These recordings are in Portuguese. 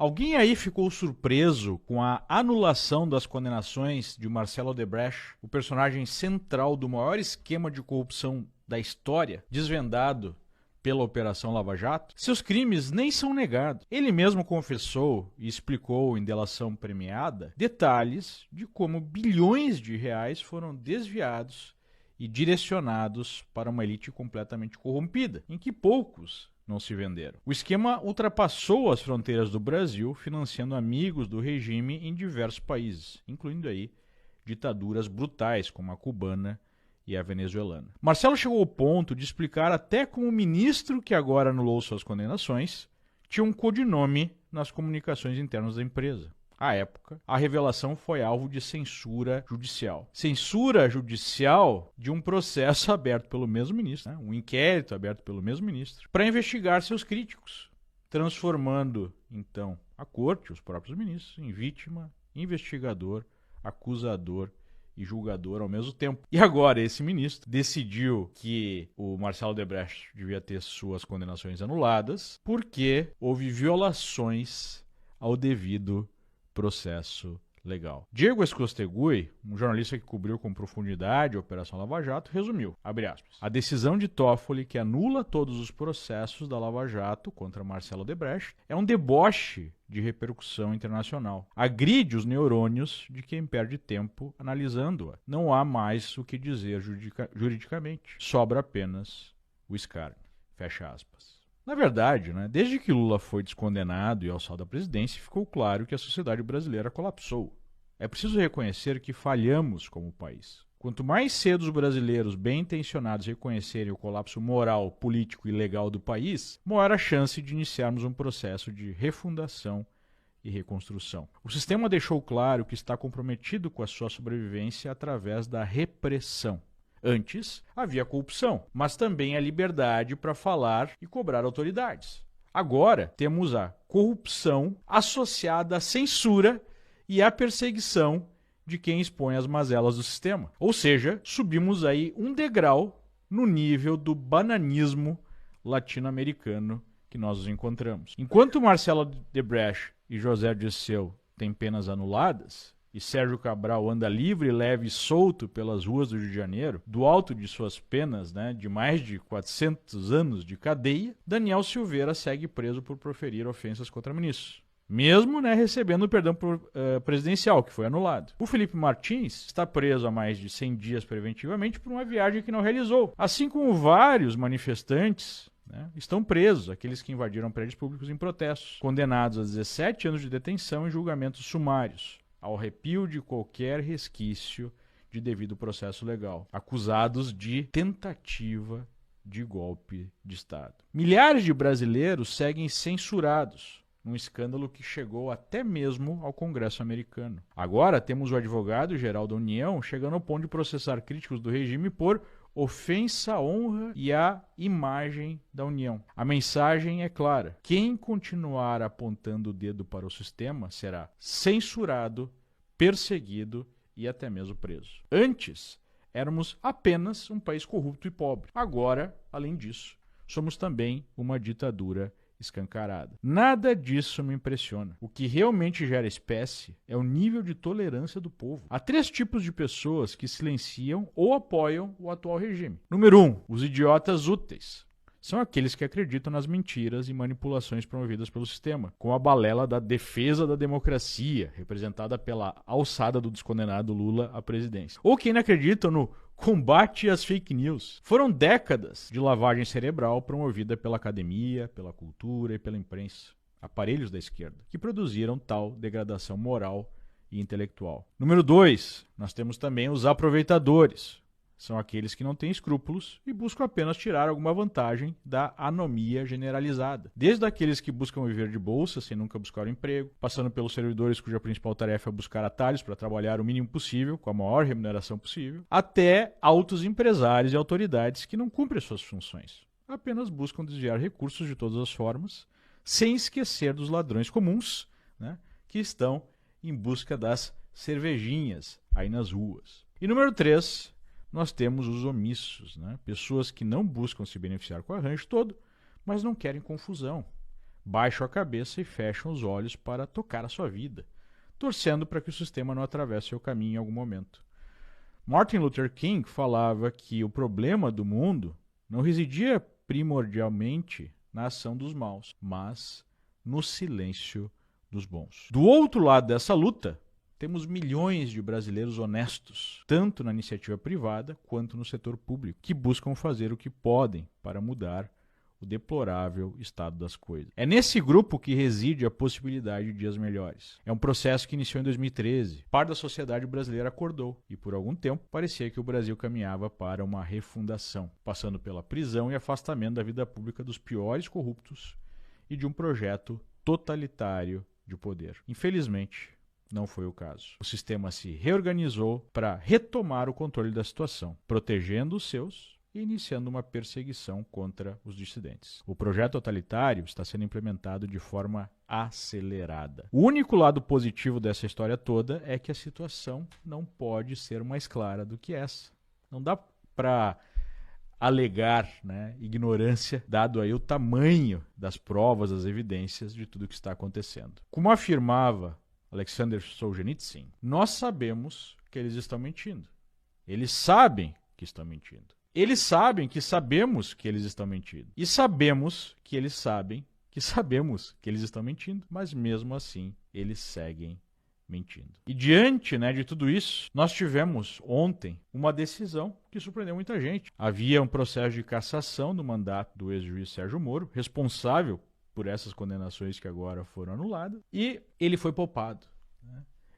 Alguém aí ficou surpreso com a anulação das condenações de Marcelo Odebrecht, o personagem central do maior esquema de corrupção da história, desvendado pela Operação Lava Jato? Seus crimes nem são negados. Ele mesmo confessou e explicou em delação premiada detalhes de como bilhões de reais foram desviados e direcionados para uma elite completamente corrompida, em que poucos não se venderam. O esquema ultrapassou as fronteiras do Brasil, financiando amigos do regime em diversos países, incluindo aí ditaduras brutais como a cubana e a venezuelana. Marcelo chegou ao ponto de explicar até como o ministro que agora anulou suas condenações tinha um codinome nas comunicações internas da empresa. À época, a revelação foi alvo de censura judicial. Censura judicial de um processo aberto pelo mesmo ministro, um inquérito aberto pelo mesmo ministro, para investigar seus críticos, transformando, então, a corte, os próprios ministros, em vítima, investigador, acusador e julgador ao mesmo tempo. E agora esse ministro decidiu que o Marcelo Odebrecht devia ter suas condenações anuladas porque houve violações ao devido processo legal. Diego Escostegui, um jornalista que cobriu com profundidade a Operação Lava Jato, resumiu, abre aspas, a decisão de Toffoli que anula todos os processos da Lava Jato contra Marcelo Odebrecht é um deboche de repercussão internacional. Agride os neurônios de quem perde tempo analisando-a. Não há mais o que dizer juridicamente. Sobra apenas o escárnio. Fecha aspas. Na verdade, desde que Lula foi descondenado e alçado à presidência, ficou claro que a sociedade brasileira colapsou. É preciso reconhecer que falhamos como país. Quanto mais cedo os brasileiros bem-intencionados reconhecerem o colapso moral, político e legal do país, maior a chance de iniciarmos um processo de refundação e reconstrução. O sistema deixou claro que está comprometido com a sua sobrevivência através da repressão. Antes, havia corrupção, mas também a liberdade para falar e cobrar autoridades. Agora, temos a corrupção associada à censura e à perseguição de quem expõe as mazelas do sistema. Ou seja, subimos aí um degrau no nível do bananismo latino-americano que nós nos encontramos. Enquanto Marcelo Odebrecht e José Dirceu têm penas anuladas, e Sérgio Cabral anda livre, leve e solto pelas ruas do Rio de Janeiro, do alto de suas penas, de mais de 400 anos de cadeia, Daniel Silveira segue preso por proferir ofensas contra ministros. Mesmo recebendo o perdão presidencial, que foi anulado. O Felipe Martins está preso há mais de 100 dias preventivamente por uma viagem que não realizou. Assim como vários manifestantes estão presos, aqueles que invadiram prédios públicos em protestos, condenados a 17 anos de detenção e julgamentos sumários, ao arrepio de qualquer resquício de devido processo legal, acusados de tentativa de golpe de Estado. Milhares de brasileiros seguem censurados, num escândalo que chegou até mesmo ao Congresso americano. Agora temos o advogado-geral da União chegando ao ponto de processar críticos do regime por ofensa à honra e à imagem da União. A mensagem é clara. Quem continuar apontando o dedo para o sistema será censurado, perseguido e até mesmo preso. Antes, éramos apenas um país corrupto e pobre. Agora, além disso, somos também uma ditadura escancarada. Nada disso me impressiona. O que realmente gera espécie é o nível de tolerância do povo. Há 3 tipos de pessoas que silenciam ou apoiam o atual regime. Número 1, os idiotas úteis. São aqueles que acreditam nas mentiras e manipulações promovidas pelo sistema, com a balela da defesa da democracia, representada pela alçada do descondenado Lula à presidência. Ou quem não acredita no combate às fake news. Foram décadas de lavagem cerebral promovida pela academia, pela cultura e pela imprensa, aparelhos da esquerda, que produziram tal degradação moral e intelectual. Número 2, nós temos também os aproveitadores. São aqueles que não têm escrúpulos e buscam apenas tirar alguma vantagem da anomia generalizada. Desde aqueles que buscam viver de bolsa sem nunca buscar um emprego, passando pelos servidores cuja principal tarefa é buscar atalhos para trabalhar o mínimo possível, com a maior remuneração possível, até altos empresários e autoridades que não cumprem suas funções. Apenas buscam desviar recursos de todas as formas, sem esquecer dos ladrões comuns, que estão em busca das cervejinhas aí nas ruas. E número 3, nós temos os omissos, pessoas que não buscam se beneficiar com o arranjo todo, mas não querem confusão. baixam a cabeça e fecham os olhos para tocar a sua vida, torcendo para que o sistema não atravesse seu caminho em algum momento. Martin Luther King falava que o problema do mundo não residia primordialmente na ação dos maus, mas no silêncio dos bons. Do outro lado dessa luta, temos milhões de brasileiros honestos, tanto na iniciativa privada quanto no setor público, que buscam fazer o que podem para mudar o deplorável estado das coisas. É nesse grupo que reside a possibilidade de dias melhores. É um processo que iniciou em 2013. Parte da sociedade brasileira acordou e, por algum tempo, parecia que o Brasil caminhava para uma refundação, passando pela prisão e afastamento da vida pública dos piores corruptos e de um projeto totalitário de poder. Infelizmente, não foi o caso. O sistema se reorganizou para retomar o controle da situação, protegendo os seus e iniciando uma perseguição contra os dissidentes. O projeto totalitário está sendo implementado de forma acelerada. O único lado positivo dessa história toda é que a situação não pode ser mais clara do que essa. Não dá para alegar, ignorância, dado aí o tamanho das provas, das evidências de tudo o que está acontecendo. Como afirmava Alexander Solzhenitsyn, nós sabemos que eles estão mentindo. Eles sabem que estão mentindo. Eles sabem que sabemos que eles estão mentindo. E sabemos que eles sabem que sabemos que eles estão mentindo, mas mesmo assim eles seguem mentindo. E diante de tudo isso, nós tivemos ontem uma decisão que surpreendeu muita gente. Havia um processo de cassação do mandato do ex-juiz Sérgio Moro, responsável por essas condenações que agora foram anuladas, e ele foi poupado.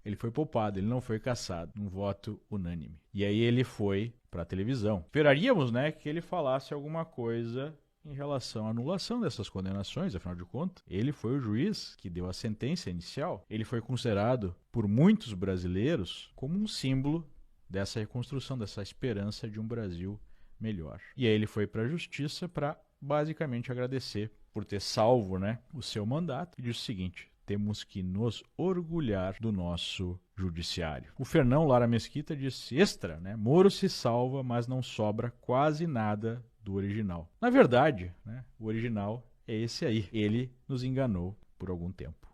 Ele foi poupado, ele não foi cassado, um voto unânime. E aí ele foi para a televisão. Esperaríamos que ele falasse alguma coisa em relação à anulação dessas condenações, afinal de contas, ele foi o juiz que deu a sentença inicial. Ele foi considerado por muitos brasileiros como um símbolo dessa reconstrução, dessa esperança de um Brasil melhor. E aí ele foi para a justiça para basicamente agradecer por ter salvo o seu mandato e disse o seguinte: temos que nos orgulhar do nosso judiciário. O Fernão Lara Mesquita disse extra, Moro se salva, mas não sobra quase nada do original. Na verdade, o original é esse aí. Ele nos enganou por algum tempo.